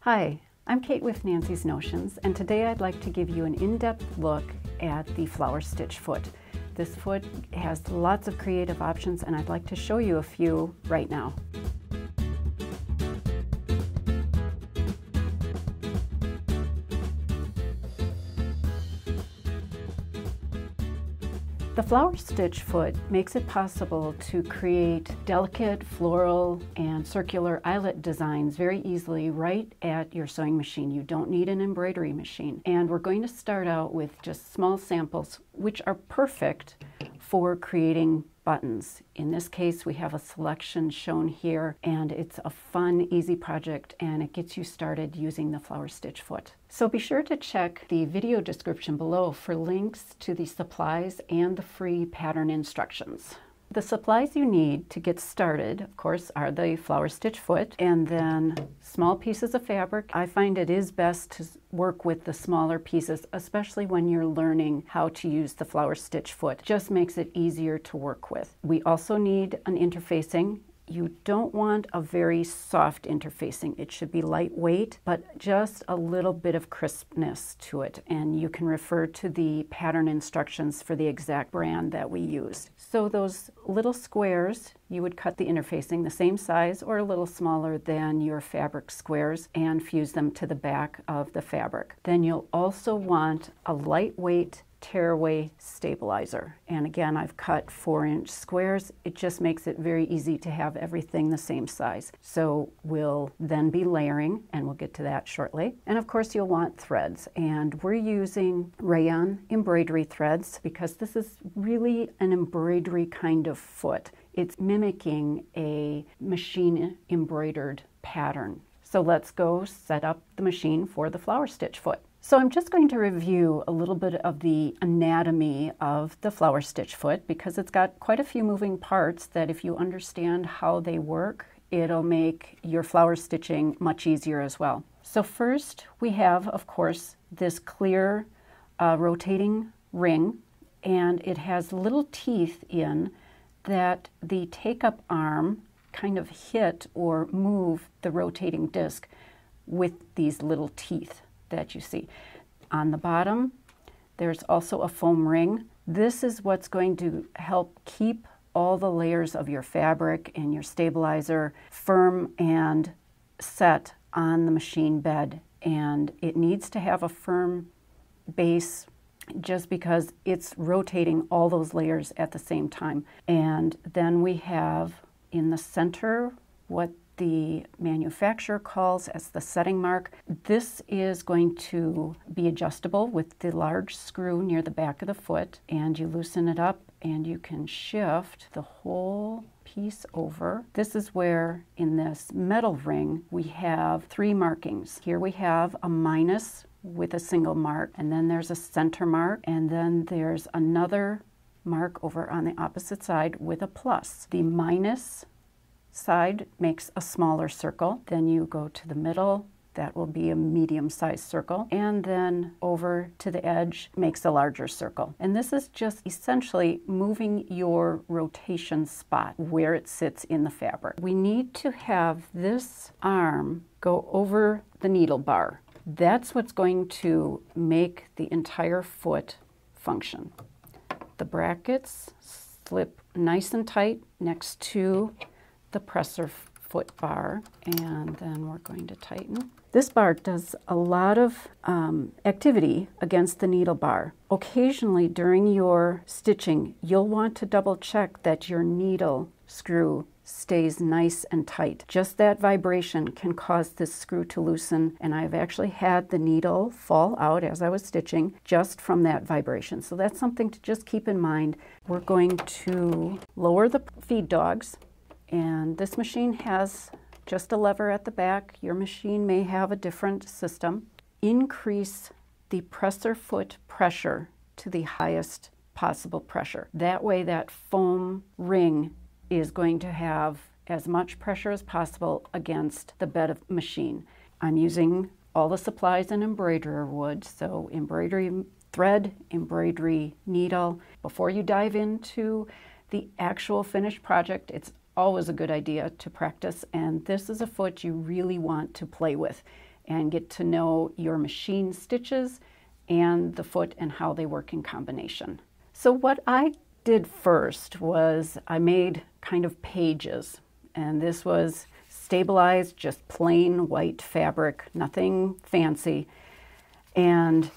Hi, I'm Kate with Nancy's Notions, and today I'd like to give you an in-depth look at the flower stitch foot. This foot has lots of creative options, and I'd like to show you a few right now. The flower stitch foot makes it possible to create delicate floral and circular eyelet designs very easily right at your sewing machine. You don't need an embroidery machine. And we're going to start out with just small samples, which are perfect for creating buttons. In this case, we have a selection shown here, and it's a fun, easy project, and it gets you started using the flower stitch foot. So be sure to check the video description below for links to the supplies and the free pattern instructions. The supplies you need to get started, of course, are the flower stitch foot and then small pieces of fabric. I find it is best to work with the smaller pieces, especially when you're learning how to use the flower stitch foot. It just makes it easier to work with. We also need an interfacing. You don't want a very soft interfacing. It should be lightweight, but just a little bit of crispness to it. And you can refer to the pattern instructions for the exact brand that we used. So those little squares, you would cut the interfacing the same size or a little smaller than your fabric squares and fuse them to the back of the fabric. Then you'll also want a lightweight tearaway stabilizer. And again, I've cut 4-inch squares. It just makes it very easy to have everything the same size. So we'll then be layering, and we'll get to that shortly. And of course, you'll want threads. And we're using rayon embroidery threads because this is really an embroidery kind of foot. It's mimicking a machine embroidered pattern. So let's go set up the machine for the flower stitch foot. So I'm just going to review a little bit of the anatomy of the flower stitch foot because it's got quite a few moving parts that if you understand how they work, it'll make your flower stitching much easier as well. So first we have, of course, this clear rotating ring, and it has little teeth in that the take-up arm kind of hit or move the rotating disc with these little teeth that you see. On the bottom, there's also a foam ring. This is what's going to help keep all the layers of your fabric and your stabilizer firm and set on the machine bed. And it needs to have a firm base just because it's rotating all those layers at the same time. And then we have in the center what the manufacturer calls as the setting mark. This is going to be adjustable with the large screw near the back of the foot, and you loosen it up and you can shift the whole piece over. This is where in this metal ring we have 3 markings. Here we have a minus with a single mark, and then there's a center mark, and then there's another mark over on the opposite side with a plus. The minus side makes a smaller circle. Then you go to the middle, that will be a medium-sized circle, and then over to the edge makes a larger circle. And this is just essentially moving your rotation spot where it sits in the fabric. We need to have this arm go over the needle bar. That's what's going to make the entire foot function. The brackets slip nice and tight next to the presser foot bar, and then we're going to tighten. This bar does a lot of activity against the needle bar. Occasionally during your stitching, you'll want to double check that your needle screw stays nice and tight. Just that vibration can cause this screw to loosen, and I've actually had the needle fall out as I was stitching just from that vibration. So that's something to just keep in mind. We're going to lower the feed dogs. And this machine has just a lever at the back. Your machine may have a different system. Increase the presser foot pressure to the highest possible pressure. That way that foam ring is going to have as much pressure as possible against the bed of machine. I'm using all the supplies in embroiderer wood, so embroidery thread, embroidery needle. Before you dive into the actual finished project, it's always a good idea to practice, and this is a foot you really want to play with. and get to know your machine stitches and the foot and how they work in combination. So what I did first was I made kind of pages, and this was stabilized, just plain white fabric, nothing fancy, and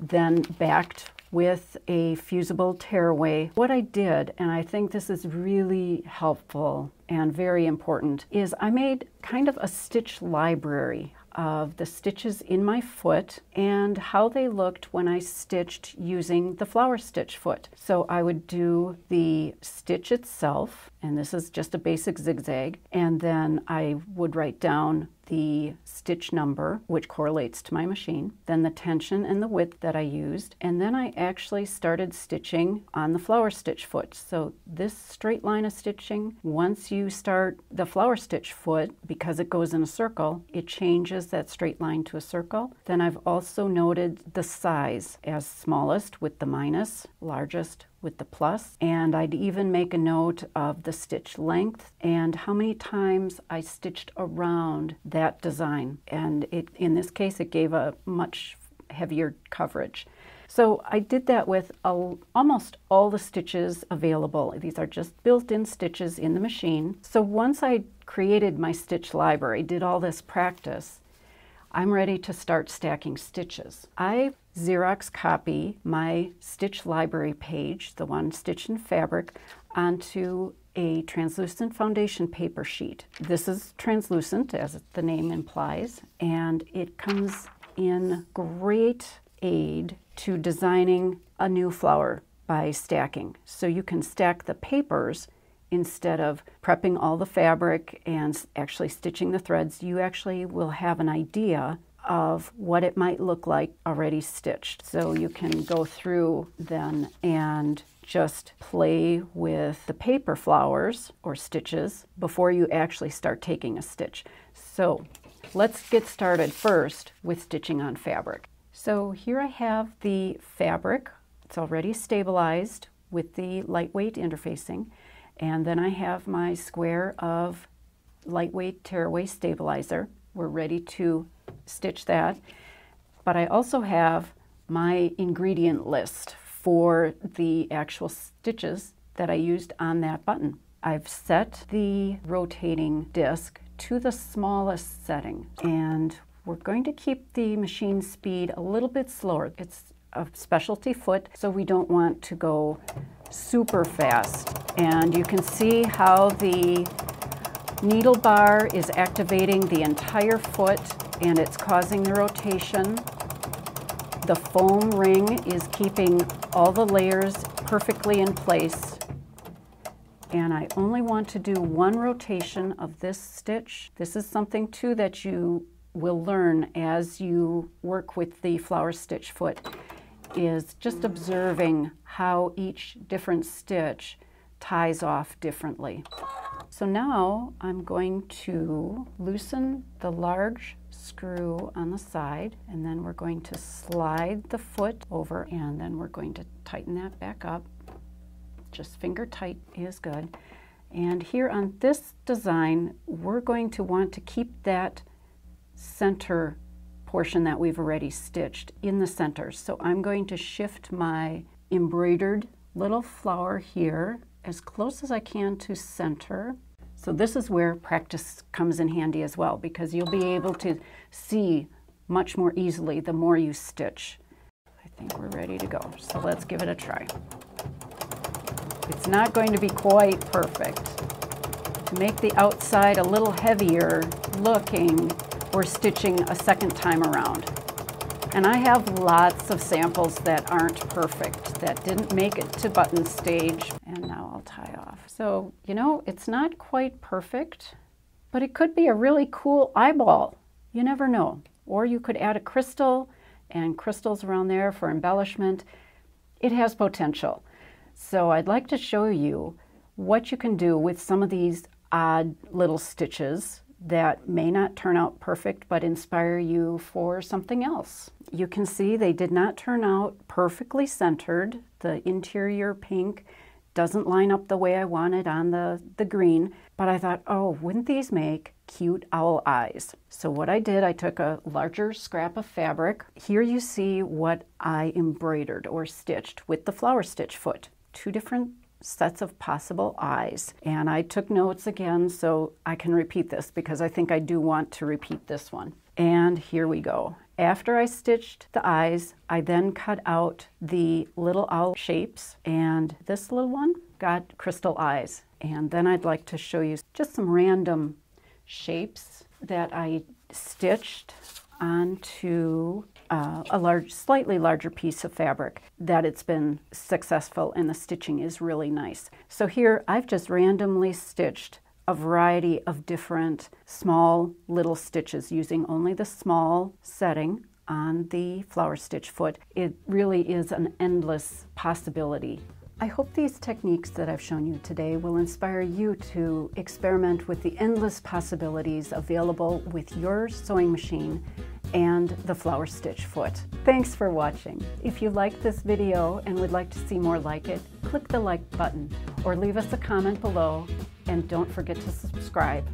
then backed with a fusible tearaway. What I did, and I think this is really helpful and very important, is I made kind of a stitch library of the stitches in my foot and how they looked when I stitched using the flower stitch foot. So I would do the stitch itself, and this is just a basic zigzag, and then I would write down the stitch number, which correlates to my machine, then the tension and the width that I used, and then I actually started stitching on the flower stitch foot. So this straight line of stitching, once you start the flower stitch foot, because it goes in a circle, it changes that straight line to a circle. Then I've also noted the size as smallest with the minus, largest with the plus, and I'd even make a note of the stitch length and how many times I stitched around that design. And in this case, it gave a much heavier coverage. So I did that with almost all the stitches available. These are just built-in stitches in the machine. So once I created my stitch library, did all this practice, I'm ready to start stacking stitches. I Xerox copy my stitch library page, the one stitched in fabric, onto a translucent foundation paper sheet. This is translucent, as the name implies, and it comes in great aid to designing a new flower by stacking. So you can stack the papers instead of prepping all the fabric and actually stitching the threads. You actually will have an idea of what it might look like already stitched. So you can go through then and just play with the paper flowers or stitches before you actually start taking a stitch. So let's get started first with stitching on fabric. So here I have the fabric. It's already stabilized with the lightweight interfacing. And then I have my square of lightweight tearaway stabilizer. We're ready to stitch that. But I also have my ingredient list for the actual stitches that I used on that button. I've set the rotating disc to the smallest setting, and we're going to keep the machine speed a little bit slower. It's a specialty foot, so we don't want to go super fast. And you can see how the needle bar is activating the entire foot and it's causing the rotation. The foam ring is keeping all the layers perfectly in place. And I only want to do one rotation of this stitch. This is something too that you will learn as you work with the flower stitch foot, is just observing how each different stitch ties off differently. So now I'm going to loosen the large screw on the side, and then we're going to slide the foot over, and then we're going to tighten that back up. Just finger tight is good. And here on this design, we're going to want to keep that center portion that we've already stitched in the center. So I'm going to shift my embroidered little flower here as close as I can to center. So this is where practice comes in handy as well, because you'll be able to see much more easily the more you stitch. I think we're ready to go. So let's give it a try. It's not going to be quite perfect. To make the outside a little heavier looking, we're stitching a second time around. And I have lots of samples that aren't perfect, that didn't make it to button stage. And now I'll tie off. So, you know, it's not quite perfect, but it could be a really cool eyeball. You never know. Or you could add a crystal and crystals around there for embellishment. It has potential. So I'd like to show you what you can do with some of these odd little stitches that may not turn out perfect but inspire you for something else. You can see they did not turn out perfectly centered. The interior pink doesn't line up the way I wanted on the green. but I thought, oh, wouldn't these make cute owl eyes? So what I did, I took a larger scrap of fabric. Here you see what I embroidered or stitched with the flower stitch foot. 2 different sets of possible eyes. And I took notes again so I can repeat this because I think I do want to repeat this one. And here we go. After I stitched the eyes, I then cut out the little owl shapes, and this little one got crystal eyes. And then I'd like to show you just some random shapes that I stitched onto a slightly larger piece of fabric that it's been successful, and the stitching is really nice. So here I've just randomly stitched a variety of different small little stitches using only the small setting on the flower stitch foot. It really is an endless possibility. I hope these techniques that I've shown you today will inspire you to experiment with the endless possibilities available with your sewing machine and the flower stitch foot. Thanks for watching. If you liked this video and would like to see more like it, click the like button or leave us a comment below, and don't forget to subscribe.